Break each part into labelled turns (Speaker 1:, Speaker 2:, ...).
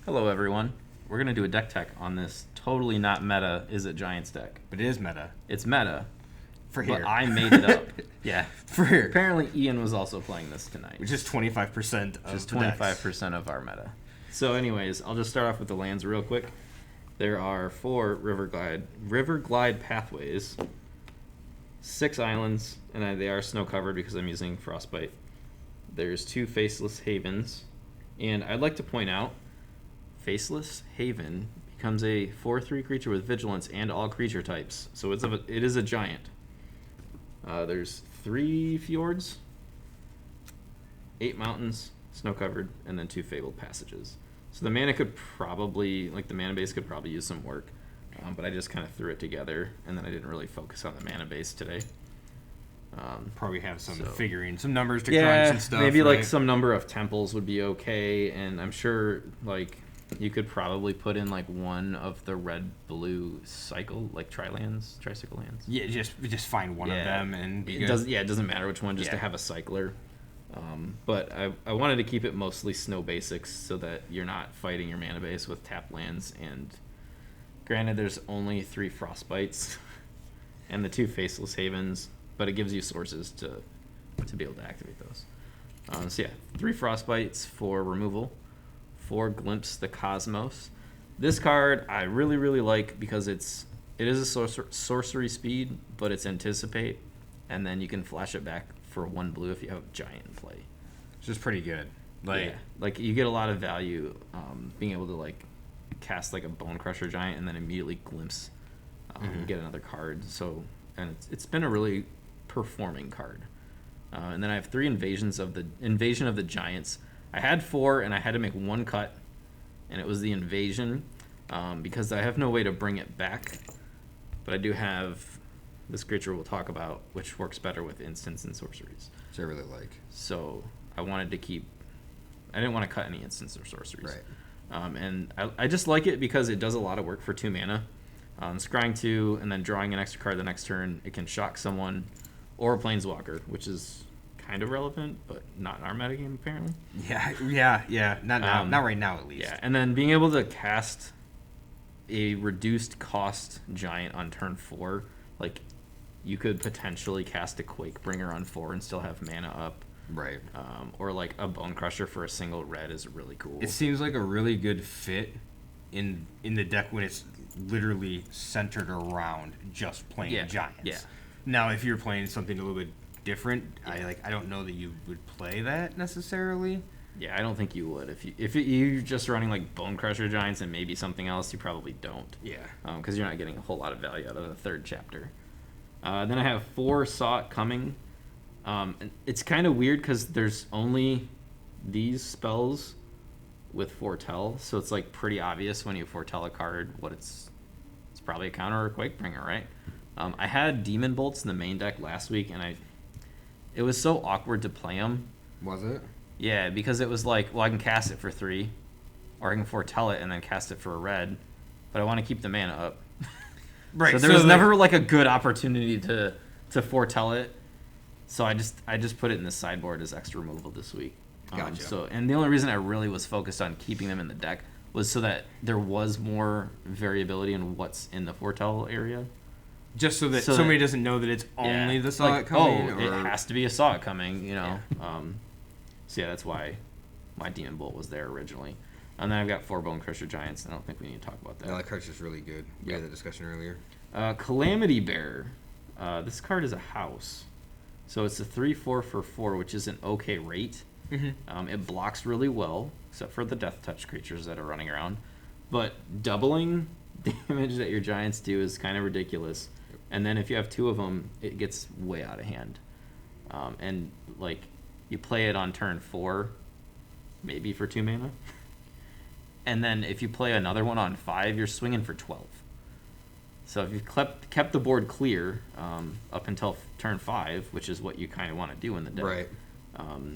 Speaker 1: Hello, everyone. We're going to do a deck tech on this totally not meta Izzet Giants deck.
Speaker 2: But it is meta.
Speaker 1: It's meta.
Speaker 2: For here.
Speaker 1: But I made it up. Yeah.
Speaker 2: For here.
Speaker 1: Apparently, Ian was also playing this tonight.
Speaker 2: Which is 25% of
Speaker 1: Just
Speaker 2: the
Speaker 1: 25% of our meta. So anyways, I'll just start off with the lands real quick. There are 4 river glide pathways, 6 islands, and they are snow covered because I'm using Frostbite. There's 2 faceless havens, and I'd like to point out, faceless haven becomes a 4/3 creature with vigilance and all creature types. So it is a giant. There's 3 fjords, 8 mountains, snow covered, and then 2 fabled passages. So the mana could probably, the mana base could probably use some work, but I just kind of threw it together, and then I didn't really focus on the mana base today.
Speaker 2: Probably have some figuring, some numbers to crunch and stuff.
Speaker 1: Maybe right? Some number of temples would be okay, and I'm sure you could probably put in one of the red-blue cycle, tricycle lands.
Speaker 2: Yeah, just find one of them and be
Speaker 1: good. It doesn't matter which one, just to have a cycler. But I wanted to keep it mostly snow basics so that you're not fighting your mana base with tap lands. And granted, there's only 3 frostbites and the 2 faceless havens, but it gives you sources to be able to activate those. 3 frostbites for removal, 4 glimpse the cosmos. This card I really, really like because it is a sorcery speed, but it's anticipate, and then you can flash it back for 1 blue if you have a giant in play,
Speaker 2: which is pretty good.
Speaker 1: You get a lot of value being able to cast a Bone Crusher giant and then immediately glimpse get another card. So it's been a really performing card. And then I have 3 invasion of the giants. I had 4 and I had to make 1 cut, and it was the invasion because I have no way to bring it back, but I do have this creature we'll talk about, which works better with instants and sorceries.
Speaker 2: Which I really like.
Speaker 1: So I wanted to keep... I didn't want to cut any instants or sorceries.
Speaker 2: Right.
Speaker 1: And I just like it because it does a lot of work for 2 mana. Scrying 2 and then drawing an extra card the next turn. It can shock someone or a planeswalker, which is kind of relevant, but not in our metagame, apparently.
Speaker 2: Yeah. Not right now, at least.
Speaker 1: Yeah, and then being able to cast a reduced cost giant on turn 4, you could potentially cast a Quakebringer on 4 and still have mana up.
Speaker 2: Right.
Speaker 1: Or a Bone Crusher for a single red is really cool.
Speaker 2: It seems like a really good fit in the deck when it's literally centered around just playing giants. Yeah. Now, if you're playing something a little bit different, I don't know that you would play that necessarily.
Speaker 1: Yeah, I don't think you would. If you're just running Bone Crusher giants and maybe something else, you probably don't.
Speaker 2: Yeah.
Speaker 1: Because you're not getting a whole lot of value out of the 3rd chapter. Then I have 4 Saw It Coming. And it's kind of weird because there's only these spells with Foretell, so it's pretty obvious when you foretell a card what it's probably a counter or a Quakebringer, right? I had Demon Bolts in the main deck last week, and it was so awkward to play them.
Speaker 2: Was it?
Speaker 1: Yeah, because it was I can cast it for 3, or I can foretell it and then cast it for a red, but I want to keep the mana up. Right. So there was never a good opportunity to foretell it. So I just put it in the sideboard as extra removal this week.
Speaker 2: Gotcha.
Speaker 1: And the only reason I really was focused on keeping them in the deck was so that there was more variability in what's in the foretell area.
Speaker 2: Just so that somebody doesn't know that it's only the Saw It Coming.
Speaker 1: It has to be a Saw It Coming, Yeah. That's why my Demon Bolt was there originally. And then I've got 4 Bone Crusher Giants, and I don't think we need to talk about that.
Speaker 2: No, that card's just really good. We had that discussion earlier.
Speaker 1: Calamity Bear. This card is a house. So it's a 3/4 for 4, which is an okay rate. Mm-hmm. It blocks really well, except for the Death Touch creatures that are running around. But doubling damage that your giants do is kind of ridiculous. And then if you have 2 of them, it gets way out of hand. And you play it on turn 4, maybe for 2 mana. And then if you play another one on 5, you're swinging for 12. So if you've kept the board clear up until turn 5, which is what you kind of want to do in the deck,
Speaker 2: right.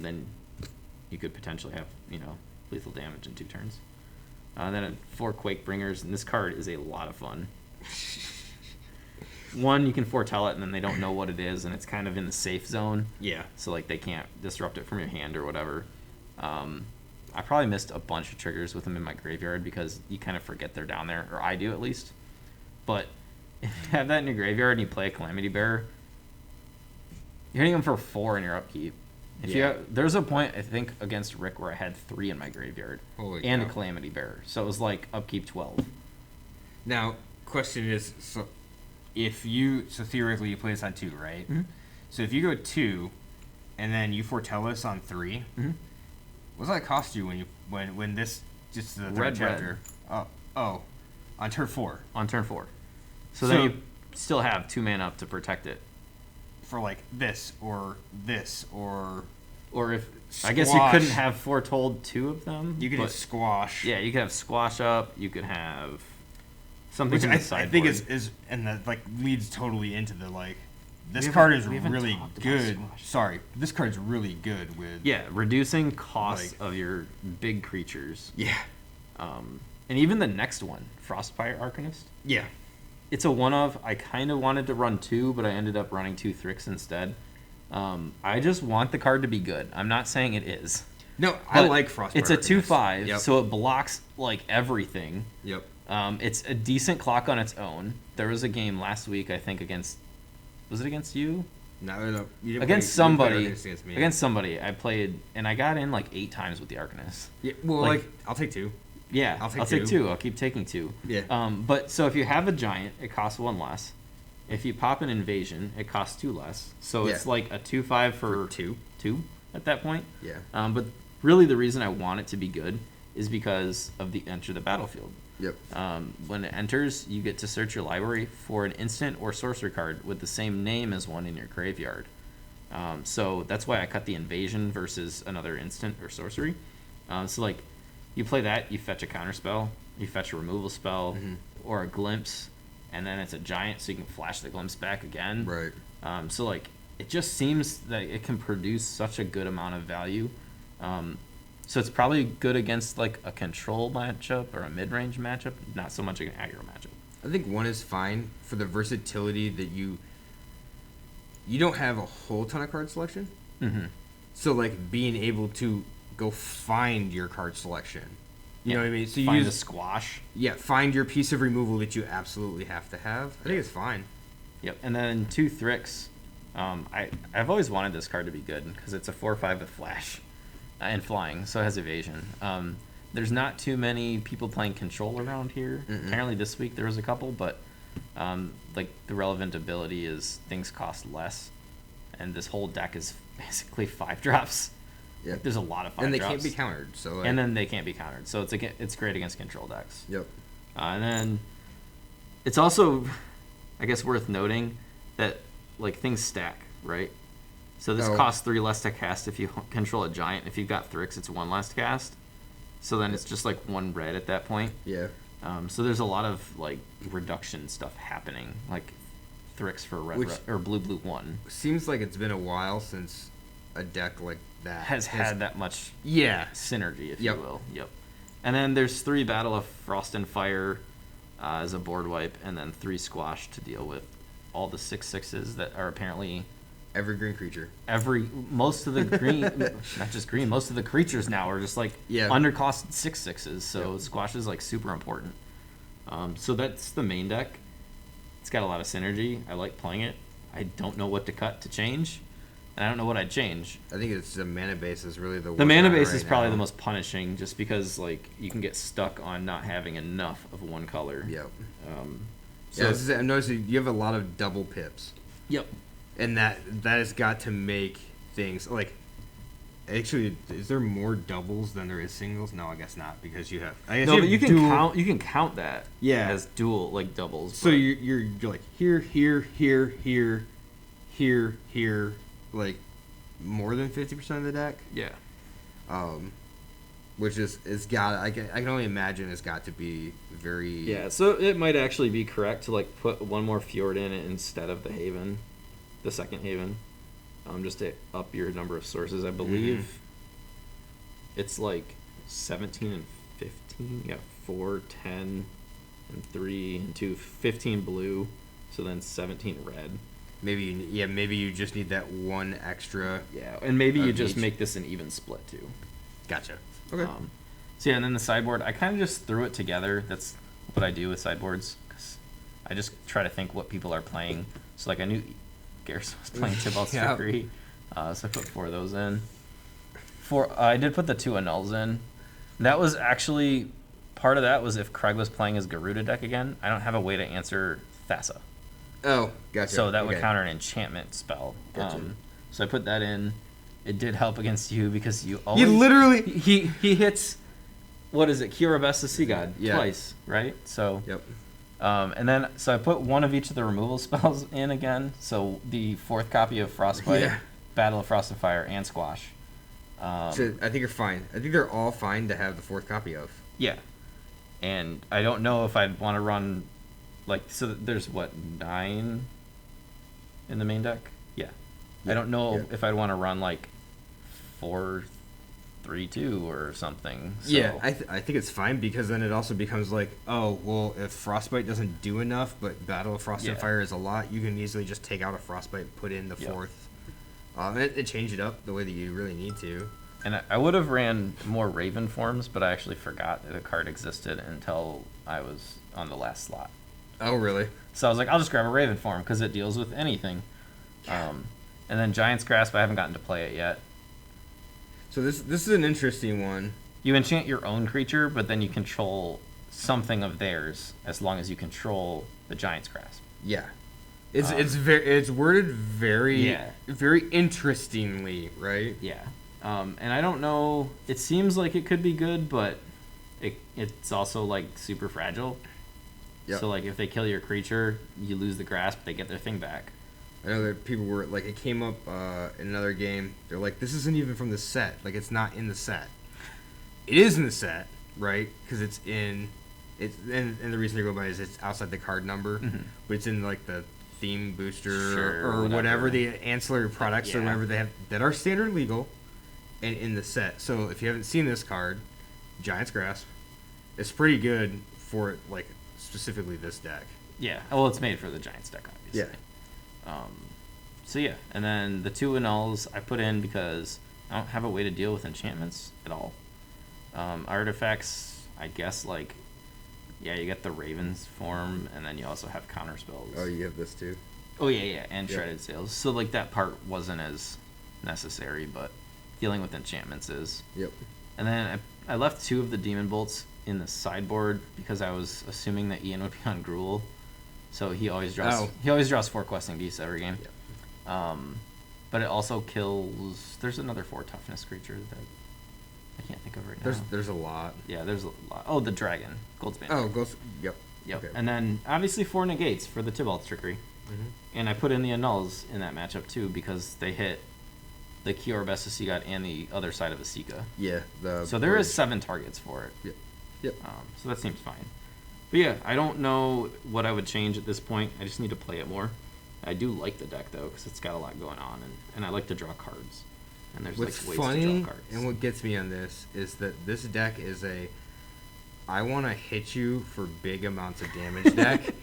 Speaker 1: Then you could potentially have lethal damage in 2 turns. Then 4 Quakebringers, and this card is a lot of fun. 1, you can foretell it, and then they don't know what it is, and it's kind of in the safe zone.
Speaker 2: Yeah.
Speaker 1: So they can't disrupt it from your hand or whatever. I probably missed a bunch of triggers with them in my graveyard because you kind of forget they're down there, or I do at least. But if you have that in your graveyard and you play a Calamity Bearer, you're hitting them for 4 in your upkeep. There's a point, I think, against Rick where I had 3 in my graveyard and a Calamity Bearer. So it was like upkeep 12.
Speaker 2: Now, question is, so theoretically you play this on 2, right?
Speaker 1: Mm-hmm.
Speaker 2: So if you go 2, and then you foretell us on 3,
Speaker 1: mm-hmm.
Speaker 2: what does that cost you when this just the third
Speaker 1: red
Speaker 2: chapter? Oh, on turn 4.
Speaker 1: On turn 4. So then you still have 2 mana up to protect it.
Speaker 2: For like this or
Speaker 1: if
Speaker 2: squash.
Speaker 1: I guess you couldn't have foretold 2 of them.
Speaker 2: You could have squash.
Speaker 1: Yeah, you could have squash up. You could have something from the sideboard.
Speaker 2: I think is and that like leads totally into the like. This card is really good. Sorry, this card's really good with
Speaker 1: reducing costs of your big creatures.
Speaker 2: Yeah,
Speaker 1: and even the next one, Frostfire Arcanist.
Speaker 2: Yeah.
Speaker 1: It's a one-of. I kind of wanted to run 2, but I ended up running 2 Thrix instead. I just want the card to be good. I'm not saying it is.
Speaker 2: No, I like Frostfire.
Speaker 1: It's a 2/5, so it blocks like everything.
Speaker 2: Yep.
Speaker 1: It's a decent clock on its own. There was a game last week, I think, against... Was it against you?
Speaker 2: No. You didn't
Speaker 1: against
Speaker 2: play,
Speaker 1: somebody.
Speaker 2: Against me.
Speaker 1: Against somebody. I played, and I got in like 8 times with the Arcanist.
Speaker 2: Yeah, well, I'll take 2.
Speaker 1: Yeah, I'll take 2. I'll keep taking 2.
Speaker 2: Yeah.
Speaker 1: But so if you have a giant, it costs 1 less. If you pop an invasion, it costs 2 less. So it's like a 2/5 for 2 at that point.
Speaker 2: Yeah.
Speaker 1: But really, the reason I want it to be good is because of the enter the battlefield.
Speaker 2: Yep.
Speaker 1: When it enters, you get to search your library for an instant or sorcery card with the same name as one in your graveyard. So that's why I cut the invasion versus another instant or sorcery. So like, you play that, you fetch a counterspell, you fetch a removal spell, or a glimpse, and then it's a giant, so you can flash the glimpse back again.
Speaker 2: Right.
Speaker 1: So like, it just seems that it can produce such a good amount of value. So it's probably good against like a control matchup or a mid-range matchup, not so much an aggro matchup.
Speaker 2: I think 1 is fine for the versatility that you don't have a whole ton of card selection.
Speaker 1: Mm-hmm.
Speaker 2: So like being able to go find your card selection. You know what I mean? So you
Speaker 1: find a squash.
Speaker 2: Yeah, find your piece of removal that you absolutely have to have. I think it's fine.
Speaker 1: Yep. And then 2 Thrix. I've always wanted this card to be good because it's a 4/5 with flash and flying, so it has evasion. There's not too many people playing control around here. Apparently this week there was a couple, but like the relevant ability is things cost less, and this whole deck is basically 5-drops.
Speaker 2: Yeah,
Speaker 1: there's a lot of 5-drops,
Speaker 2: and they can't be countered. So
Speaker 1: and then they can't be countered, so it's great against control decks.
Speaker 2: Yep.
Speaker 1: And then it's also, I guess, worth noting that like things stack, right? So this costs 3 less to cast if you control a giant. If you've got Thrix, it's 1 less to cast. So then it's just like 1 red at that point.
Speaker 2: Yeah.
Speaker 1: So there's a lot of like reduction stuff happening, like Thrix for red or blue 1.
Speaker 2: Seems like it's been a while since a deck like that
Speaker 1: has had that much synergy, if you will. Yep. And then there's 3 Battle of Frost and Fire as a board wipe, and then 3 Squash to deal with all the 6/6s that are apparently
Speaker 2: every green creature.
Speaker 1: Most of the green, not just green, most of the creatures now are just like undercosted 6/6s. So Squash is like super important. So that's the main deck. It's got a lot of synergy. I like playing it. I don't know what to cut to change, and I don't know what I'd change.
Speaker 2: I think it's the mana base is really the
Speaker 1: mana base is probably the most punishing, just because like you can get stuck on not having enough of one color.
Speaker 2: Yep.
Speaker 1: So
Speaker 2: I'm noticing you have a lot of double pips.
Speaker 1: Yep.
Speaker 2: And that has got to make things like. Actually, is there more doubles than there is singles? No, I guess not, because you have. I guess
Speaker 1: no, but you can count that. As dual like doubles.
Speaker 2: So you're like here, like more than 50% of the deck.
Speaker 1: Yeah.
Speaker 2: Which is it's got I can only imagine it's got to be very.
Speaker 1: Yeah. So it might actually be correct to like put 1 more Fjord in it instead of the Haven, the second Haven. Just to up your number of sources. I believe it's like 17 and 15. Yeah, 4, 10, and 3 and 2, 15 blue. So then 17 red.
Speaker 2: Maybe you just need that 1 extra.
Speaker 1: Yeah, and maybe you just make this an even split too.
Speaker 2: Gotcha.
Speaker 3: Okay.
Speaker 1: So yeah, and then the sideboard, I kind of just threw it together. That's what I do with sideboards. Cause I just try to think what people are playing. So like I knew Garrison was playing Tybalt's Trickery, so I put 4 of those in. I did put the 2 annuls in. That was actually part of that was if Craig was playing his Garuda deck again, I don't have a way to answer Thassa.
Speaker 3: Oh, gotcha.
Speaker 1: So that would counter an enchantment spell.
Speaker 3: Gotcha.
Speaker 1: So I put that in. It did help against you because you always...
Speaker 3: You literally...
Speaker 1: He hits... What is it? Kiorabesta Sea God twice, right? So...
Speaker 3: Yep.
Speaker 1: And then, so I put one of each of the removal spells in again. So the 4th copy of Frostbite, Battle of Frost and Fire, and Squash.
Speaker 3: So I think you're fine. I think they're all fine to have the 4th copy of.
Speaker 1: Yeah. And I don't know if I'd want to run, like, so there's, what, 9 in the main deck? Yeah. I don't know if I'd want to run, like, 4-3-2 or something. So.
Speaker 3: Yeah, I think it's fine because then it also becomes like, oh, well, if Frostbite doesn't do enough, but Battle of Frost and Fire is a lot, you can easily just take out a Frostbite and put in the 4th. It changed it up the way that you really need to.
Speaker 1: And I would have ran more Raven forms, but I actually forgot that the card existed until I was on the last slot.
Speaker 3: Oh, really?
Speaker 1: So I was like, I'll just grab a Raven form because it deals with anything. And then Giant's Grasp, I haven't gotten to play it yet.
Speaker 3: So this is an interesting one.
Speaker 1: You enchant your own creature, but then you control something of theirs as long as you control the Giant's Grasp.
Speaker 3: Yeah. It's worded very interestingly, right?
Speaker 1: Yeah. And I don't know. It seems like it could be good, but it's also like super fragile. Yep. So like if they kill your creature, you lose the grasp. They get their thing back.
Speaker 3: I know that people were like, it came up in another game. They're like, this isn't even from the set. Like it's not in the set. It is in the set, right? Because it's and the reason they go by is it's outside the card number, but it's in like the theme booster or whatever the ancillary products or whatever they have that are standard legal and in the set. So if you haven't seen this card, Giant's Grasp, it's pretty good for like specifically this deck.
Speaker 1: Yeah. Well, it's made for the Giants deck, obviously.
Speaker 3: Yeah.
Speaker 1: So yeah, and then the 2 annuls I put in because I don't have a way to deal with enchantments at all. Artifacts, I guess, like, yeah, you get the Ravens form, and then you also have counter spells.
Speaker 3: Oh, you have this too?
Speaker 1: Oh, yeah, and Shredded Sails. So, like, that part wasn't as necessary, but dealing with enchantments is.
Speaker 3: Yep.
Speaker 1: And then I left 2 of the Demon Bolts in the sideboard because I was assuming that Ian would be on Gruul. So he always draws 4 questing beasts every game.
Speaker 3: Yep.
Speaker 1: But it also kills... There's another 4 toughness creature that I can't think of right now.
Speaker 3: There's a lot.
Speaker 1: Yeah, there's a lot. Oh, the dragon. Goldspan.
Speaker 3: Oh, yep.
Speaker 1: Yep.
Speaker 3: Okay.
Speaker 1: And then, obviously, 4 negates for the Tybalt's Trickery.
Speaker 3: Mm-hmm.
Speaker 1: And I put in the annuls in that matchup, too, because they hit the Kiorabesta Sea God and the other side of the Sika.
Speaker 3: Yeah.
Speaker 1: So there is 7 targets for it.
Speaker 3: Yep.
Speaker 1: So that seems fine. But yeah, I don't know what I would change at this point. I just need to play it more. I do like the deck, though, because it's got a lot going on, and I like to draw cards. And there's
Speaker 3: What's
Speaker 1: ways
Speaker 3: funny,
Speaker 1: to draw cards.
Speaker 3: and what gets me on this is that this deck is I want to hit you for big amounts of damage deck.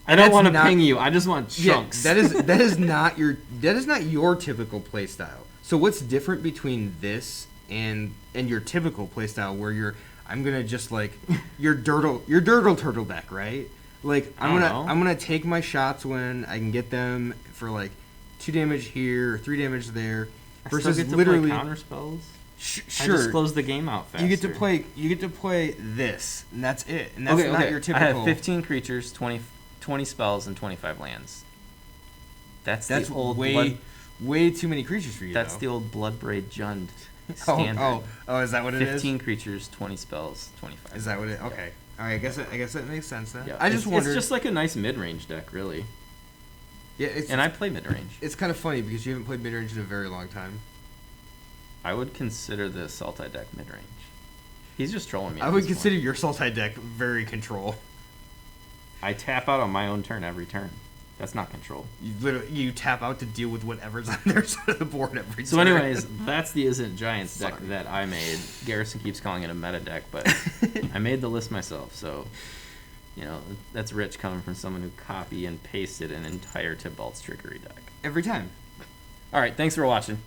Speaker 1: I don't want to ping you. I just want chunks.
Speaker 3: Yeah, that is not your typical playstyle. So what's different between this and your typical playstyle where I'm gonna just like your Dirtle Turtle deck, right? Like I'm gonna take my shots when I can get them for like 2 damage here, 3 damage there. Versus
Speaker 1: get to
Speaker 3: literally
Speaker 1: play counter spells.
Speaker 3: Sure.
Speaker 1: I just close the game out faster.
Speaker 3: You get to play this, and that's it. And that's not your typical.
Speaker 1: I have 15 creatures, 20 spells, and 25 lands. That's the old
Speaker 3: way too many creatures for you.
Speaker 1: That's the old Bloodbraid Jund standard.
Speaker 3: Oh, is that what it is?
Speaker 1: 15 creatures, 20 spells, 25.
Speaker 3: Is that what it? Okay. All right. I guess that makes sense then.
Speaker 1: Yeah.
Speaker 3: I just wondered.
Speaker 1: It's just like a nice mid-range deck, really.
Speaker 3: Yeah,
Speaker 1: and I play mid-range.
Speaker 3: It's kind of funny because you haven't played mid-range in a very long time.
Speaker 1: I would consider the Sultai deck mid-range. He's just trolling me.
Speaker 3: I would consider your Sultai deck very control.
Speaker 1: I tap out on my own turn every turn. That's not control.
Speaker 3: You tap out to deal with whatever's on their side of the board every turn.
Speaker 1: So anyways, that's the Izzet Giants deck that I made. Garrison keeps calling it a meta deck, but I made the list myself, so... that's rich coming from someone who copy and pasted an entire Tybalt's Trickery deck.
Speaker 3: Every time.
Speaker 1: All right, thanks for watching.